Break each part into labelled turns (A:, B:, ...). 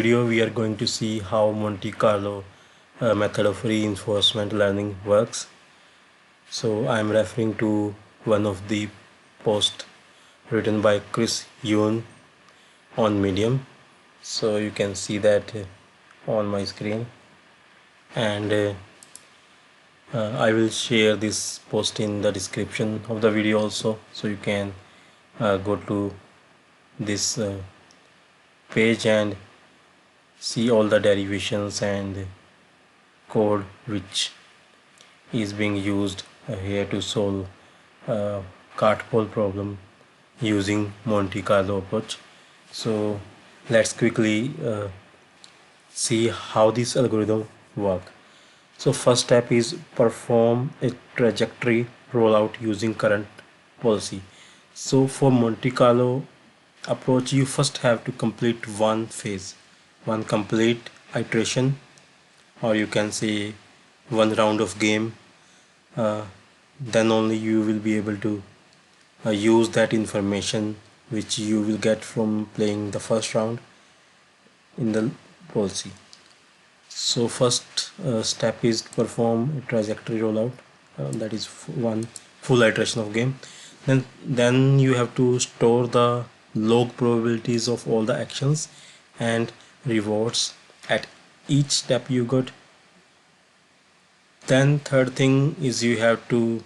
A: Video we are going to see how Monte Carlo method of reinforcement learning works. So I am referring to one of the posts written by Chris Yoon on Medium. So you can see that on my screen, and I will share this post in the description of the video also, so you can go to this page and see all the derivations and code which is being used here to solve a cart pull problem using Monte Carlo approach. So let's quickly see how this algorithm work. So first step is perform a trajectory rollout using current policy. So for Monte Carlo approach, you first have to complete one phase, one complete iteration, or you can say one round of game. uh, then only you will be able to use that information which you will get from playing the first round in the policy. So first step is to perform a trajectory rollout, that is one full iteration of game. Then you have to store the log probabilities of all the actions and rewards at each step you got. Then third thing is you have to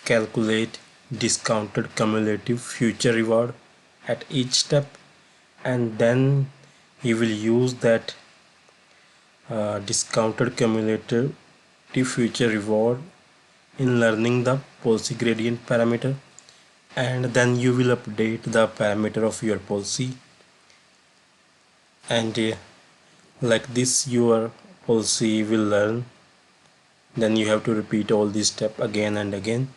A: calculate discounted cumulative future reward at each step, and then you will use that discounted cumulative future reward in learning the policy gradient parameter, and then you will update the parameter of your policy, and like this your policy will learn. Then you have to repeat all these steps again and again.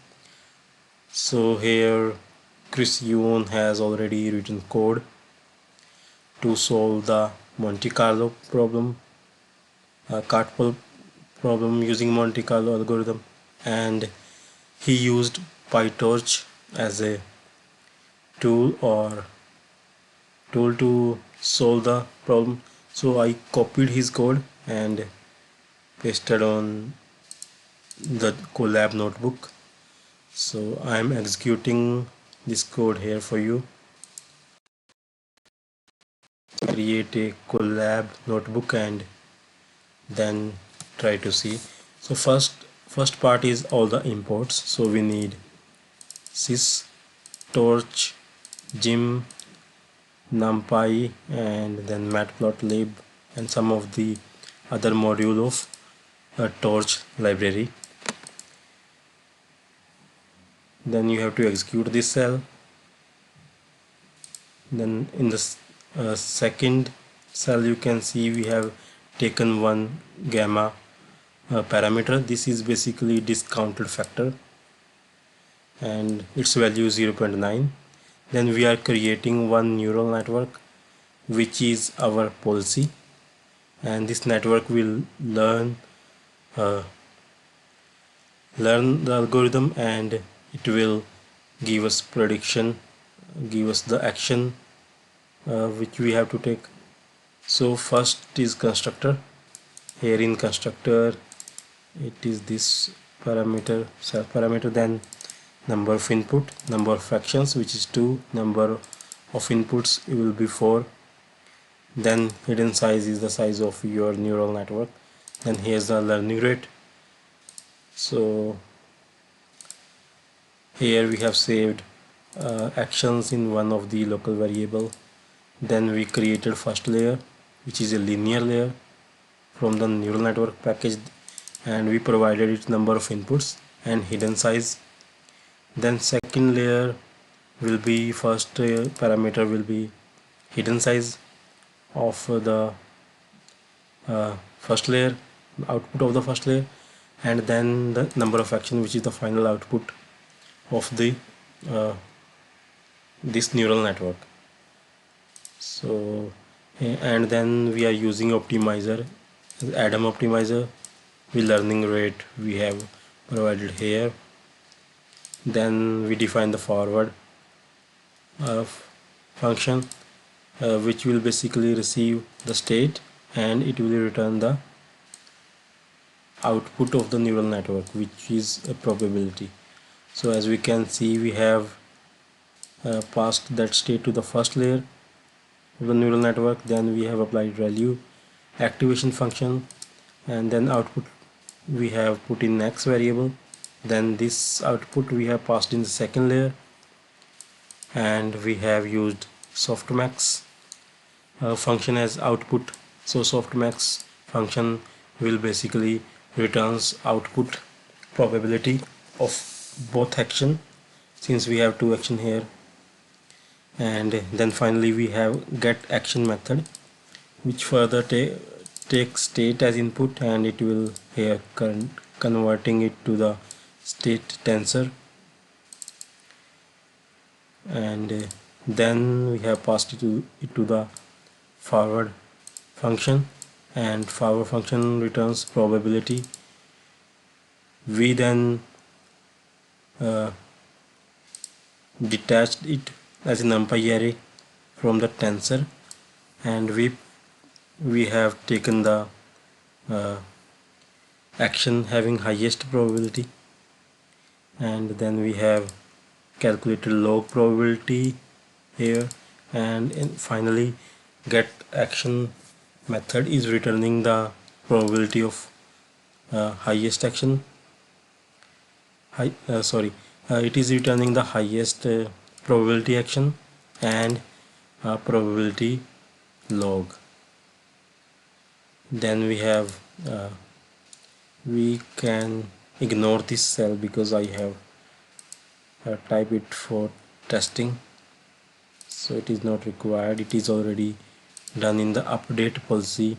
A: So here Chris Yoon has already written code to solve the Monte Carlo problem, cart pull problem using Monte Carlo algorithm, and he used PyTorch as a tool to solve the problem. So I copied his code and pasted on the Colab notebook. So I am executing this code here for you. Create a Colab notebook and then try to see. So first part is all the imports. So we need sys, torch, gym, numpy, and then matplotlib and some of the other module of a torch library. Then you have to execute this cell. Then in the second cell you can see we have taken one gamma parameter. This is basically discounted factor and its value is 0.9. Then we are creating one neural network which is our policy, and this network will uh, learn the algorithm and it will give us prediction, give us the action which we have to take. So first is constructor. Here in constructor it is this parameter, self parameter, then number of input, number of fractions which is 2, number of inputs it will be 4, then hidden size is the size of your neural network, then here's the learning rate. So here we have saved actions in one of the local variable. Then we created first layer which is a linear layer from the neural network package, and we provided its number of inputs and hidden size. Then second layer will be first parameter will be hidden size of the first layer, output of the first layer, and then the number of action which is the final output of the this neural network. So and then we are using optimizer, Adam optimizer with learning rate we have provided here. Then we define the forward function which will basically receive the state and it will return the output of the neural network, which is a probability. So as we can see, we have passed that state to the first layer of the neural network, then we have applied value activation function, and then output we have put in next variable, then this output we have passed in the second layer, and we have used softmax function as output. So softmax function will basically returns output probability of both action, since we have two action here. And then finally we have get action method, which further takes state as input, and it will here converting it to the state tensor, and then we have passed it to the forward function, and forward function returns probability. We then uh, detached it as a numpy array from the tensor, and we have taken the uh, action having highest probability, and then we have calculated log probability here, and finally get action method is returning the probability of highest action it is returning the highest probability action and probability log. Then we have we can ignore this cell because I have typed it for testing, so it is not required. It is already done in the update policy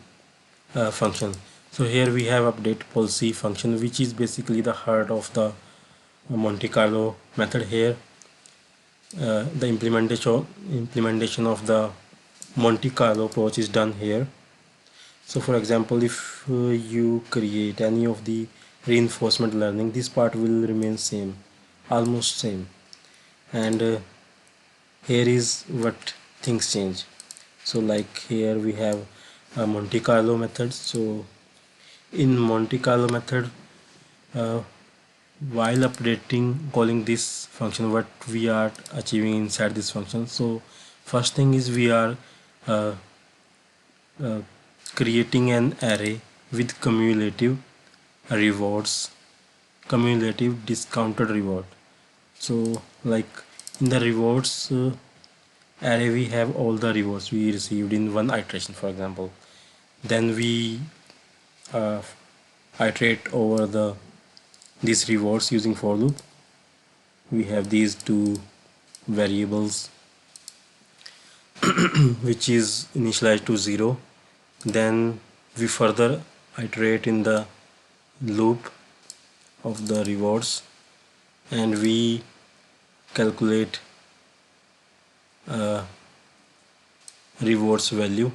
A: function. So here we have update policy function, which is basically the heart of the Monte Carlo method. Here the implementation of the Monte Carlo approach is done here. So for example, if you create any of the reinforcement learning, this part will remain same, almost same, and here is what things change. So like here we have a Monte Carlo method. So in Monte Carlo method, uh, while updating calling this function, what we are achieving inside this function. So first thing is we are uh, uh, creating an array with cumulative rewards, cumulative discounted reward. So like in the rewards array, we have all the rewards we received in one iteration, for example. Then we uh, iterate over these rewards using for loop. We have these two variables which is initialized to 0. Then we further iterate in the loop of the rewards, and we calculate rewards value,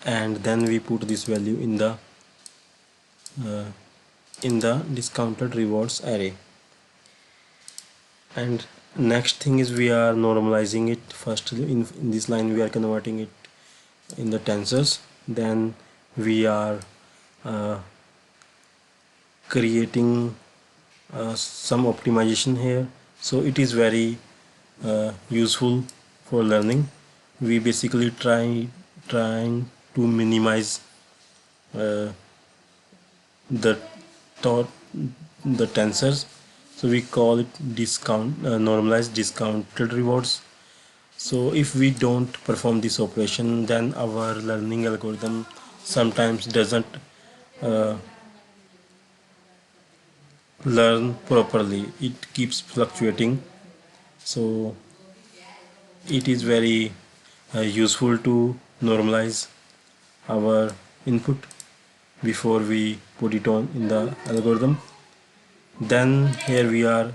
A: and then we put this value uh, in the discounted rewards array. And next thing is we are normalizing it. First in this line we are converting it in the tensors, then we are uh, creating some optimization here. So it is very useful for learning. We basically trying to minimize the thought the tensors. So we call it normalized discounted rewards. So if we don't perform this operation, then our learning algorithm sometimes doesn't uh, learn properly. It keeps fluctuating. So it is very useful to normalize our input before we put it on in the algorithm. Then here we are